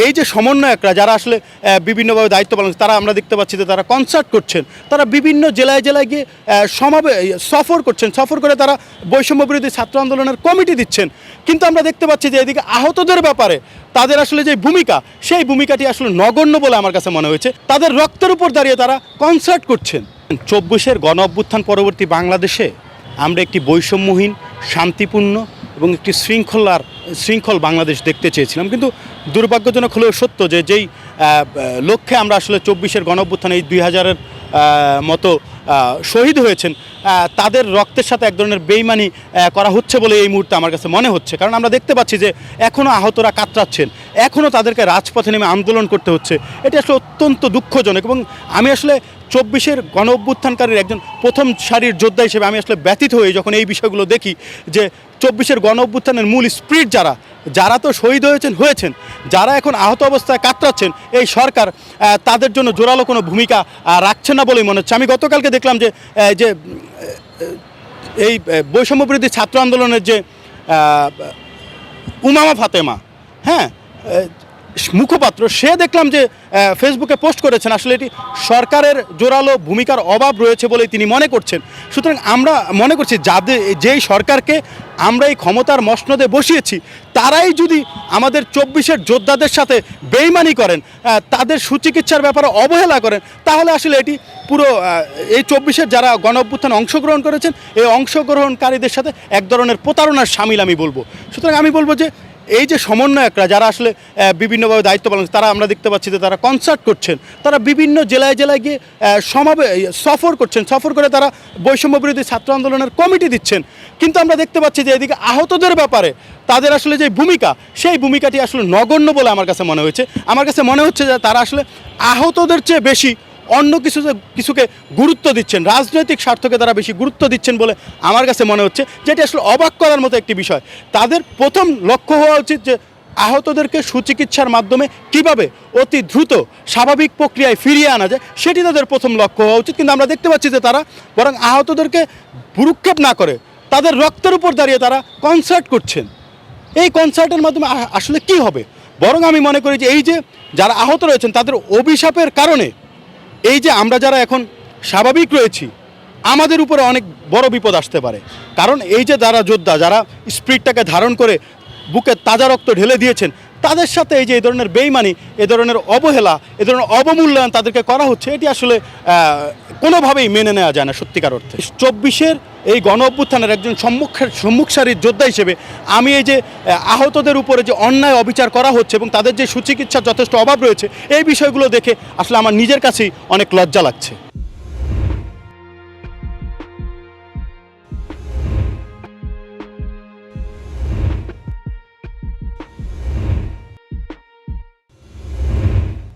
এই যে সমন্বয়করা যারা আসলে বিভিন্নভাবে দায়িত্ব পালন তারা আমরা দেখতে পাচ্ছি যে তারা কনসার্ট করছেন, তারা বিভিন্ন জেলায় জেলায় গিয়ে সফর করছেন, সফর করে তারা বৈষম্য বিরোধী ছাত্র আন্দোলনের কমিটি দিচ্ছেন। কিন্তু আমরা দেখতে পাচ্ছি যে এদিকে আহতদের ব্যাপারে তাদের আসলে যে ভূমিকা, সেই ভূমিকাটি আসলে নগণ্য বলে আমার কাছে মনে হয়েছে। তাদের রক্তের উপর দাঁড়িয়ে তারা কনসার্ট করছেন। ২৪-এর গণ অভ্যুত্থান পরবর্তী বাংলাদেশে আমরা একটি বৈষম্যহীন, শান্তিপূর্ণ এবং একটি শৃঙ্খল বাংলাদেশ দেখতে চেয়েছিলাম। কিন্তু দুর্ভাগ্যজনক হলেও সত্য যে যেই লক্ষ্যে আমরা আসলে ২৪-এর গণ অভ্যুত্থান এই ২০০০-এর মতো শহীদ হয়েছেন, তাদের রক্তের সাথে এক ধরনের বেইমানি করা হচ্ছে বলে এই মুহূর্তে আমার কাছে মনে হচ্ছে। কারণ আমরা দেখতে পাচ্ছি যে এখনও আহতরা কাতরাচ্ছেন, এখনও তাদেরকে রাজপথে নেমে আন্দোলন করতে হচ্ছে। এটি আসলে অত্যন্ত দুঃখজনক। এবং আমি আসলে ২৪-এর গণ অভ্যুত্থানকারীর একজন প্রথম সারির যোদ্ধা হিসেবে আমি আসলে ব্যথিত হই যখন এই বিষয়গুলো দেখি যে ২৪-এর গণ অভ্যুত্থানের মূল স্পিরিট যারা তো শহীদ হয়েছেন, যারা এখন আহত অবস্থায় কাতরাচ্ছেন, এই সরকার তাদের জন্য জোরালো কোনো ভূমিকা রাখছে না বলেই মনে হচ্ছে। আমি গতকালকে দেখলাম যে এই বৈষম্য বিরোধী ছাত্র আন্দোলনের যে উমামা ফাতেমা, হ্যাঁ, মুখপাত্র, সে দেখলাম যে ফেসবুকে পোস্ট করেছেন আসলে এটি সরকারের জোরালো ভূমিকার অভাব রয়েছে বলেই তিনি মনে করছেন। সুতরাং আমরা মনে করছি যেই সরকারকে আমরা এই ক্ষমতার মসনদে বসিয়েছি, তারাই যদি আমাদের ২৪-এর যোদ্ধাদের সাথে বেইমানি করেন, তাদের সুচিকিৎসার ব্যাপারে অবহেলা করেন, তাহলে আসলে এটি পুরো এই ২৪-এর যারা গণ অভ্যুত্থানে অংশগ্রহণ করেছেন, এই অংশগ্রহণকারীদের সাথে এক ধরনের প্রতারণার শামিল আমি বলবো। সুতরাং আমি বলবো যে এই যে সমন্বয়করা যারা আসলে বিভিন্নভাবে দায়িত্ব পালন তারা আমরা দেখতে পাচ্ছি যে তারা কনসার্ট করছেন, তারা বিভিন্ন জেলায় জেলায় গিয়ে সফর করছেন, সফর করে তারা বৈষম্য বিরোধী ছাত্র আন্দোলনের কমিটি দিচ্ছেন। কিন্তু আমরা দেখতে পাচ্ছি যে এদিকে আহতদের ব্যাপারে তাদের আসলে যে ভূমিকা, সেই ভূমিকাটি আসলে নগণ্য বলে আমার কাছে মনে হয়েছে। আমার কাছে মনে হচ্ছে যে তারা আসলে আহতদের চেয়ে বেশি অন্য কিছুকে গুরুত্ব দিচ্ছেন, রাজনৈতিক স্বার্থকে তারা বেশি গুরুত্ব দিচ্ছেন বলে আমার কাছে মনে হচ্ছে, যেটি আসলে অবাক করার মতো একটি বিষয়। তাদের প্রথম লক্ষ্য হওয়া উচিত যে আহতদেরকে সুচিকিৎসার মাধ্যমে কিভাবে অতি দ্রুত স্বাভাবিক প্রক্রিয়ায় ফিরিয়ে আনা যায়, সেটি তাদের প্রথম লক্ষ্য হওয়া উচিত। কিন্তু আমরা দেখতে পাচ্ছি যে তারা বরং আহতদেরকে ভ্রুক্ষেপ না করে তাদের রক্তের উপর দাঁড়িয়ে তারা কনসার্ট করছেন। এই কনসার্টের মাধ্যমে আসলে কি হবে? বরং আমি মনে করি যে এই যে যারা আহত রয়েছেন তাদের অভিশাপের কারণে এই যে আমরা যারা এখন স্বাভাবিক রয়েছি, আমাদের উপরে অনেক বড় বিপদ আসতে পারে। কারণ এই যে যারা যোদ্ধা, যারা স্পিরিটটাকে ধারণ করে বুকে তাজা রক্ত ঢেলে দিয়েছেন, তাদের সাথে এই যে এই ধরনের বেইমানি, এ ধরনের অবহেলা, এ ধরনের অবমূল্যায়ন তাদেরকে করা হচ্ছে, এটি আসলে কোনোভাবেই মেনে নেওয়া যায় না সত্যিকার অর্থে। ২৪-এর এই গণ অভ্যুত্থানের একজন সম্মুখ সারির যোদ্ধা হিসেবে আমি এই যে আহতদের উপরে যে অন্যায় অবিচার করা হচ্ছে এবং তাদের যে সুচিকিৎসার যথেষ্ট অভাব রয়েছে, এই বিষয়গুলো দেখে আসলে আমার নিজের কাছেই অনেক লজ্জা লাগছে।